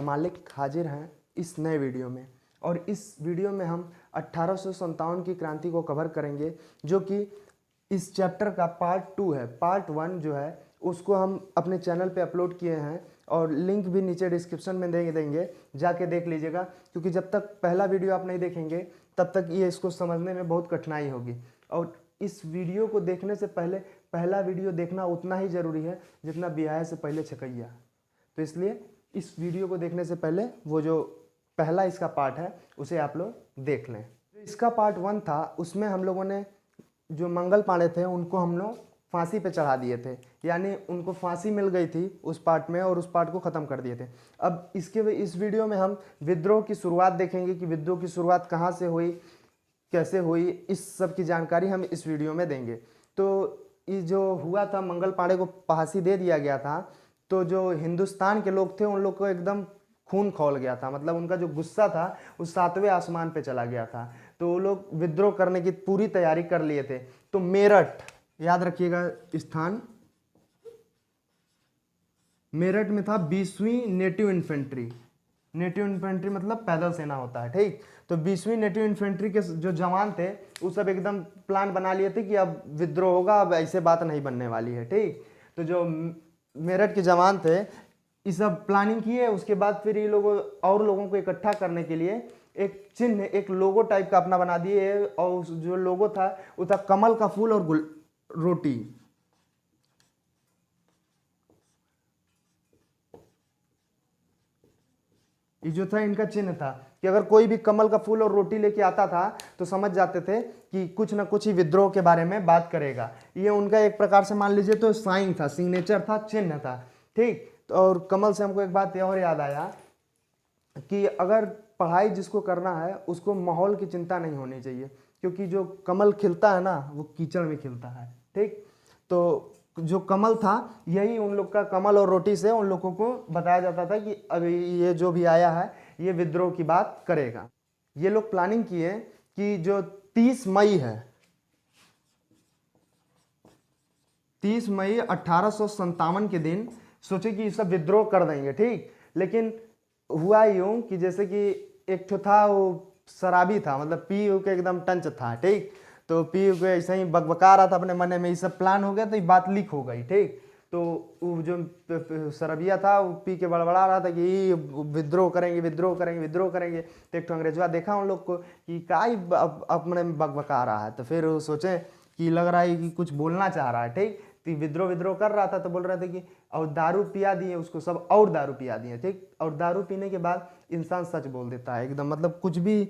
मालिक हाजिर हैं इस नए वीडियो में। और इस वीडियो में हम 1857 की क्रांति को कवर करेंगे, जो कि इस चैप्टर का पार्ट 2 है। पार्ट 1 जो है उसको हम अपने चैनल पे अपलोड किए हैं और लिंक भी नीचे डिस्क्रिप्शन में देंगे, जाके देख लीजिएगा। क्योंकि जब तक पहला वीडियो आप नहीं देखेंगे तब तक ये इसको समझने में बहुत कठिनाई होगी। और इस वीडियो को देखने से पहले पहला वीडियो देखना उतना ही ज़रूरी है जितना ब्याह से पहले छकैया। तो इसलिए इस वीडियो को देखने से पहले वो जो पहला इसका पार्ट है उसे आप लोग देख लें। जो इसका पार्ट 1 था उसमें हम लोगों ने जो मंगल पांडे थे उनको हम लोग फांसी पे चढ़ा दिए थे, यानी उनको फांसी मिल गई थी उस पार्ट में, और उस पार्ट को ख़त्म कर दिए थे। अब इस वीडियो में हम विद्रोह की शुरुआत देखेंगे कि विद्रोह की शुरुआत कहाँ से हुई, कैसे हुई, इस सब की जानकारी हम इस वीडियो में देंगे। तो ये जो हुआ था, मंगल पांडे को फांसी दे दिया गया था, तो जो हिंदुस्तान के लोग थे उन लोग को एकदम खून खौल गया था। मतलब उनका जो गुस्सा था उस 7वें आसमान पे चला गया था। तो वो लोग विद्रोह करने की पूरी तैयारी कर लिए थे। तो मेरठ, याद रखिएगा स्थान, मेरठ में था 20वीं नेटिव इन्फेंट्री। नेटिव इन्फेंट्री मतलब पैदल सेना होता है, ठीक। तो 20वीं नेटिव इन्फेंट्री के जो जवान थे वो सब एकदम प्लान बना लिए थे कि अब विद्रोह होगा, अब ऐसे बात नहीं बनने वाली है, ठीक। तो जो मेरठ के जवान थे ये सब प्लानिंग किए। उसके बाद फिर ये लोगों और लोगों को इकट्ठा करने के लिए एक चिन्ह, एक लोगो टाइप का अपना बना दिए। और जो लोगो था वो था कमल का फूल और रोटी। ये जो था इनका चिन्ह था कि अगर कोई भी कमल का फूल और रोटी लेके आता था तो समझ जाते थे कि कुछ ना कुछ ही विद्रोह के बारे में बात करेगा। ये उनका एक प्रकार से मान लीजिए तो साइन था, सिग्नेचर था, चिन्ह था, ठीक। और कमल से हमको एक बात और याद आया कि अगर पढ़ाई जिसको करना है उसको माहौल की चिंता नहीं होनी चाहिए, क्योंकि जो कमल खिलता है ना वो कीचड़ में खिलता है, ठीक। तो जो कमल था यही उन लोग का, कमल और रोटी से उन लोगों को बताया जाता था कि अभी ये जो भी आया है ये विद्रोह की बात करेगा। ये लोग प्लानिंग किए कि जो 30 मई है, 30 मई 1857 के दिन सोचे कि सब विद्रोह कर देंगे, ठीक। लेकिन हुआ यूं कि जैसे कि एक ठो था वो शराबी था, मतलब पी के एकदम टंच था, ठीक। तो पी के ऐसे ही बकबका रहा था अपने मन में, ये सब प्लान हो गया तो ये बात लीक हो गई, ठीक। तो वो जो शराबिया था वो पी के बड़बड़ा रहा था कि विद्रोह करेंगे, विद्रोह करेंगे, विद्रोह करेंगे। तो एक ठो अंग्रेजवा देखा उन लोग को कि का ही अपने बकबका रहा है, तो फिर वो सोचे कि लग रहा है कि कुछ बोलना चाह रहा है, ठीक। तो विद्रोह विद्रोह कर रहा था, तो बोल रहे थे कि और दारू पिया दिए उसको सब, और दारू पिया दिए, ठीक। और दारू पीने के बाद इंसान सच बोल देता है एकदम, मतलब कुछ भी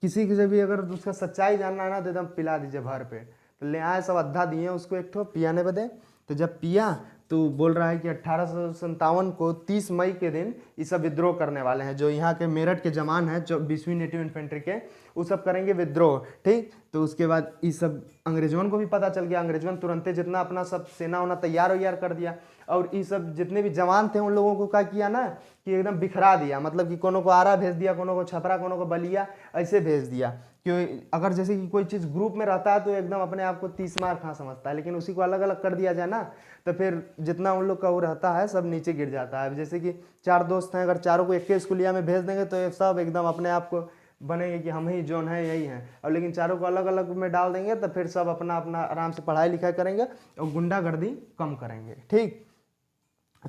किसी से भी अगर उसका सच्चाई जानना है ना तो एकदम पिला दीजिए भर पे। तो ले आए सब, अद्धा दिए उसको एक ठो पियाने बदे। तो जब पिया तो बोल रहा है कि 1857 को 30 मई के दिन ये सब विद्रोह करने वाले हैं। जो यहाँ के मेरठ के जवान हैं, जो 20वीं नेटिव इन्फेंट्री के, वो सब करेंगे विद्रोह, ठीक। तो उसके बाद ये सब अंग्रेजों को भी पता चल गया। अंग्रेजों तुरंते जितना अपना सब सेना उना तैयार वैयार कर दिया। और ये सब जितने भी जवान थे उन लोगों को क्या किया ना कि एकदम बिखरा दिया, मतलब कि कोनो को आरा भेज दिया, कोनो को छपरा, कोनो को बलिया, ऐसे भेज दिया। कि अगर जैसे कि कोई चीज़ ग्रुप में रहता है तो एकदम अपने आप को 30 मार खा समझता है, लेकिन उसी को अलग अलग कर दिया जाए ना तो फिर जितना उन लोग का वो रहता है सब नीचे गिर जाता है। जैसे कि 4 दोस्त हैं, अगर चारों को एक के स्कूलिया में भेज देंगे तो ये सब एकदम अपने आप को बनेंगे कि हम ही जोन है यही हैं। और लेकिन चारों को अलग अलग में डाल देंगे तो फिर सब अपना अपना आराम से पढ़ाई लिखाई करेंगे और गुंडागर्दी कम करेंगे, ठीक।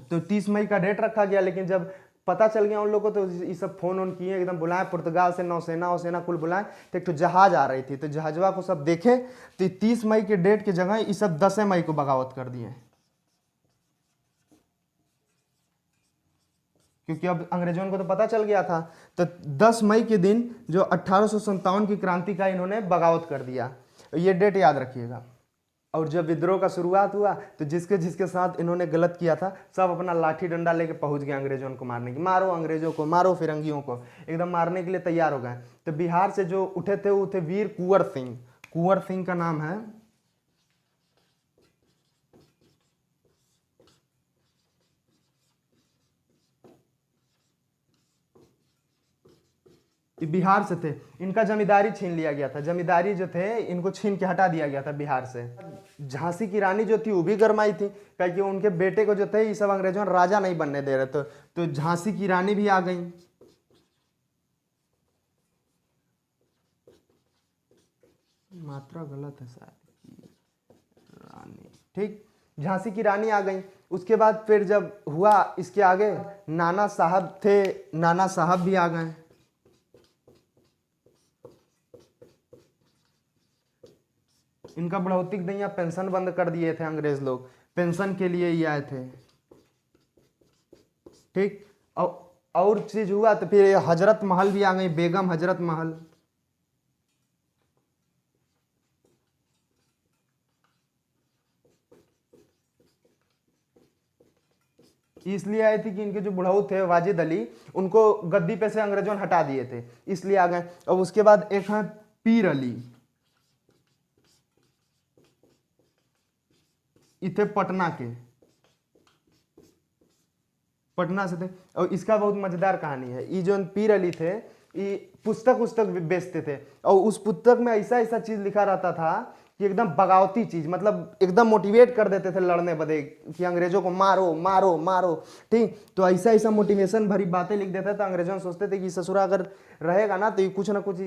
तो 30 मई का डेट रखा गया। लेकिन जब पता चल गया उन लोगों को तो ये सब फोन ऑन किए, एकदम बुलाए पुर्तगाल से नौसेना वौसेना कुल बुलाए। तो एक तो जहाज आ रही थी, तो जहाजवा को सब देखे तो 30 मई के डेट की जगह ये सब 10 मई को बगावत कर दिए, क्योंकि अब अंग्रेजों को तो पता चल गया था। तो 10 मई के दिन जो 1857 की क्रांति का इन्होंने बगावत कर दिया, ये डेट याद रखिएगा। और जब विद्रोह का शुरुआत हुआ तो जिसके जिसके साथ इन्होंने गलत किया था सब अपना लाठी डंडा लेके पहुंच गए अंग्रेजों को मारने की। मारो अंग्रेजों को, मारो फिरंगियों को, एकदम मारने के लिए तैयार हो गए। तो बिहार से जो उठे थे वो थे वीर कुंवर सिंह। कुंवर सिंह का नाम है। बिहार से थे। इनका जमींदारी छीन लिया गया था, जमींदारी जो थे इनको छीन के हटा दिया गया था बिहार से। झांसी की रानी जो थी वो भी गरमाई थी, क्योंकि उनके बेटे को जो थे ये सब अंग्रेजों ने राजा नहीं बनने दे रहे थे, तो झांसी की रानी भी आ गई। मात्रा गलत है शायद, रानी, ठीक, झांसी की रानी आ गई। उसके बाद फिर जब हुआ इसके आगे नाना साहब थे, नाना साहब भी आ गए। इनका बढ़ोतरी नहीं, या पेंशन बंद कर दिए थे अंग्रेज लोग, पेंशन के लिए ही आए थे, ठीक। और चीज हुआ तो फिर हजरत महल भी आ गई, बेगम हजरत महल। इसलिए आए थे कि इनके जो बुढ़ऊ थे वाजिद अली, उनको गद्दी पे से अंग्रेजों ने हटा दिए थे, इसलिए आ गए। और उसके बाद एक है पीर अली, इथे पटना के, पटना से थे। और इसका बहुत मजेदार कहानी है। ये जो पीर अली थे ये पुस्तक बेचते थे, और उस पुस्तक में ऐसा ऐसा चीज लिखा रहता था कि एकदम बगावती चीज, मतलब एकदम मोटिवेट कर देते थे लड़ने बदे कि अंग्रेजों को मारो मारो मारो, ठीक। तो ऐसा ऐसा मोटिवेशन भरी बातें लिख देता था, अंग्रेजों सोचते थे कि ससुरा अगर रहेगा ना तो ये कुछ ना कुछ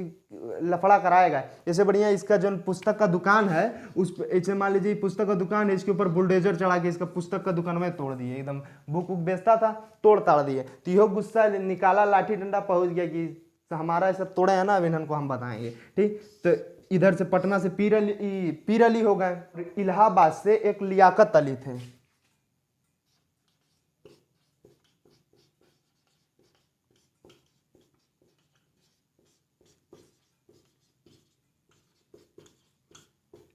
लफड़ा कराएगा। जैसे बढ़िया इसका जो पुस्तक का दुकान है, उस ऐसे मान लीजिए पुस्तक का दुकान है, इसके ऊपर बुलडोजर चढ़ा के इसका पुस्तक का दुकान में तोड़ दिए, एकदम बुक बुक बेचता था, तोड़ ताड़ दिए। तो यहो गुस्सा निकाला, लाठी डंडा पहुंच गया कि हमारा सब तोड़े है ना, अब इन्हन को हम बताएंगे, ठीक। तो इधर से पटना से पीर अली हो गए। इलाहाबाद से एक लियाकत अली थे।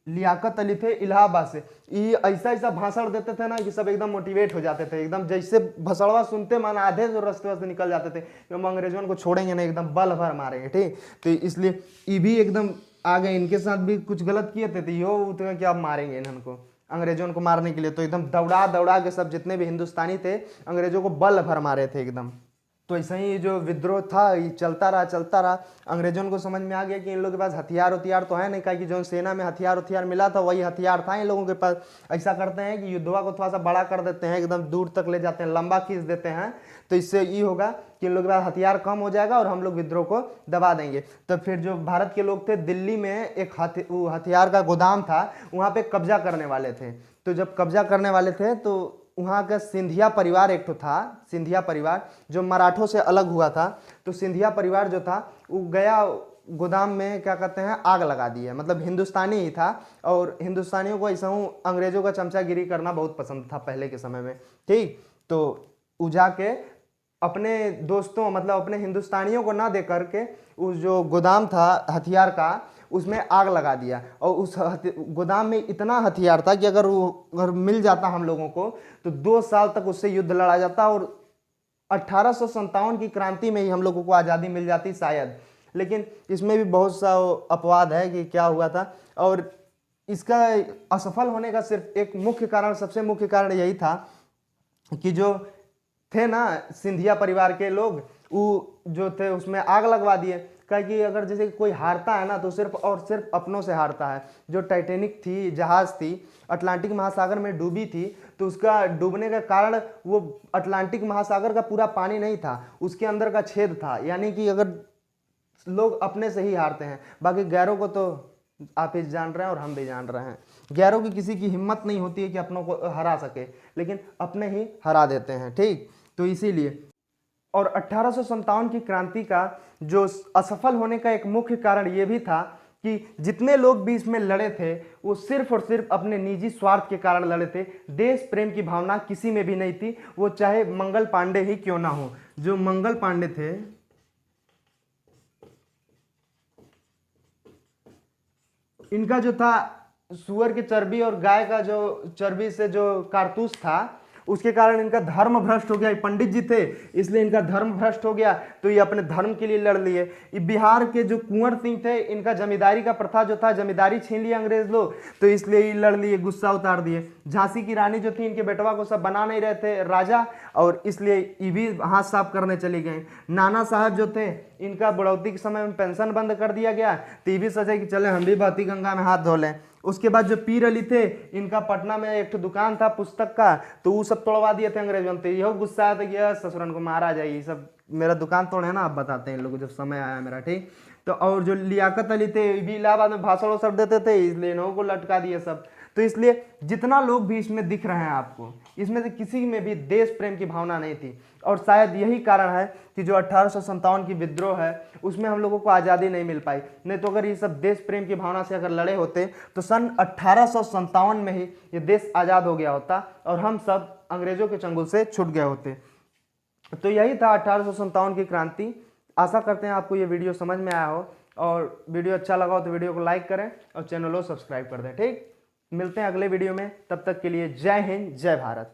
लियाकत अली थे इलाहाबाद से। ये ऐसा ऐसा भाषण देते थे ना कि सब एकदम मोटिवेट हो जाते थे, एकदम जैसे भसड़वा सुनते मन आधे जो रास्ते से निकल जाते थे कि हम अंग्रेजों को छोड़ेंगे नहीं, एकदम बल भर मारेंगे, ठीक। तो इसलिए ये भी एकदम आ गए, इनके साथ भी कुछ गलत किए थे तो यो उतने कि अब मारेंगे इनको, अंग्रेजों को मारने के लिए। तो एकदम दौड़ा दौड़ा के सब जितने भी हिंदुस्तानी थे अंग्रेजों को बल भर मारे थे एकदम। तो ऐसा ही जो विद्रोह था ये चलता रहा चलता रहा। अंग्रेजों को समझ में आ गया कि इन लोगों के पास हथियार हथियार तो है नहीं, क्या कि जो सेना में हथियार हथियार मिला था वही हथियार था इन लोगों के पास। ऐसा करते हैं कि युद्धवा को थोड़ा सा बड़ा कर देते हैं, एकदम दूर तक ले जाते हैं, लंबा खींच देते हैं, तो इससे ये होगा कि इन लोगों के पास हथियार कम हो जाएगा और हम लोग विद्रोह को दबा देंगे। तो फिर जो भारत के लोग थे दिल्ली में एक हथियार का गोदाम था, वहाँ पे कब्जा करने वाले थे। तो जब कब्जा करने वाले थे तो वहाँ का सिंधिया परिवार एक तो था, सिंधिया परिवार जो मराठों से अलग हुआ था। तो सिंधिया परिवार जो था वो गया गोदाम में, क्या कहते हैं, आग लगा दी है। मतलब हिंदुस्तानी ही था, और हिंदुस्तानियों को ऐसा हूँ अंग्रेजों का चमचागिरी करना बहुत पसंद था पहले के समय में, ठीक। तो वो जाके अपने दोस्तों, मतलब अपने हिंदुस्तानियों को ना दे करके उस जो गोदाम था हथियार का उसमें आग लगा दिया। और उस गोदाम में इतना हथियार था कि अगर मिल जाता हम लोगों को तो 2 साल तक उससे युद्ध लड़ा जाता, और 1857 की क्रांति में ही हम लोगों को आज़ादी मिल जाती शायद। लेकिन इसमें भी बहुत सा अपवाद है कि क्या हुआ था। और इसका असफल होने का सिर्फ एक मुख्य कारण, सबसे मुख्य कारण यही था कि जो थे ना सिंधिया परिवार के लोग, वो जो थे उसमें आग लगवा दिए। कि अगर जैसे कोई हारता है ना तो सिर्फ और सिर्फ अपनों से हारता है। जो टाइटैनिक थी जहाज थी, अटलांटिक महासागर में डूबी थी, तो उसका डूबने का कारण वो अटलांटिक महासागर का पूरा पानी नहीं था, उसके अंदर का छेद था। यानी कि अगर लोग अपने से ही हारते हैं, बाकी गैरों को तो आप ही जान रहे हैं और हम भी जान रहे हैं, गैरों की किसी की हिम्मत नहीं होती है कि अपनों को हरा सके, लेकिन अपने ही हरा देते हैं, ठीक। तो इसीलिए और 1857 की क्रांति का जो असफल होने का एक मुख्य कारण यह भी था कि जितने लोग भी इसमें लड़े थे वो सिर्फ और सिर्फ अपने निजी स्वार्थ के कारण लड़े थे। देश प्रेम की भावना किसी में भी नहीं थी, वो चाहे मंगल पांडे ही क्यों ना हो। जो मंगल पांडे थे, इनका जो था सुअर की चर्बी और गाय का जो चर्बी से जो कारतूस था उसके कारण इनका धर्म भ्रष्ट हो गया। ये पंडित जी थे इसलिए इनका धर्म भ्रष्ट हो गया, तो ये अपने धर्म के लिए लड़ लिए। ये बिहार के जो कुंवर सिंह थे, इनका जमींदारी का प्रथा जो था, जमींदारी छीन लिया अंग्रेज लोग, तो इसलिए ये लड़ लिए, गुस्सा उतार दिए। झांसी की रानी जो थी, इनके बेटवा को सब बना नहीं रहे थे राजा, और इसलिए ये भी हाथ साफ करने चले गए। नाना साहब जो थे, इनका बुढ़ौती के समय में पेंशन बंद कर दिया गया, तो ये भी सोचे कि चले हम भी बहती गंगा में हाथ धो लें। उसके बाद जो पीर अली थे, इनका पटना में एक दुकान था पुस्तक का, तो वो सब तोड़वा दिए थे अंग्रेजों ने। यही गुस्सा आया था कि ससुरन को मारा जाए, ये सब मेरा दुकान तोड़े है ना, आप बताते हैं इन लोगों को जब समय आया मेरा, ठीक। तो और जो लियाकत अली थे, ये भी इलाहाबाद में भाषण सब देते थे, इसलिए इन्हों को लटका दिए सब। तो इसलिए जितना लोग भी इसमें दिख रहे हैं आपको, इसमें से किसी में भी देश प्रेम की भावना नहीं थी। और शायद यही कारण है कि जो 1857 की विद्रोह है, उसमें हम लोगों को आज़ादी नहीं मिल पाई। नहीं तो अगर ये सब देश प्रेम की भावना से अगर लड़े होते, तो सन 1857 में ही ये देश आज़ाद हो गया होता और हम सब अंग्रेजों के चंगुल से छूट गए होते। तो यही था 1857 की क्रांति। आशा करते हैं आपको ये वीडियो समझ में आया हो, और वीडियो अच्छा लगा हो तो वीडियो को लाइक करें और चैनल को सब्सक्राइब कर दें, ठीक। मिलते हैं अगले वीडियो में, तब तक के लिए जय हिंद, जय भारत।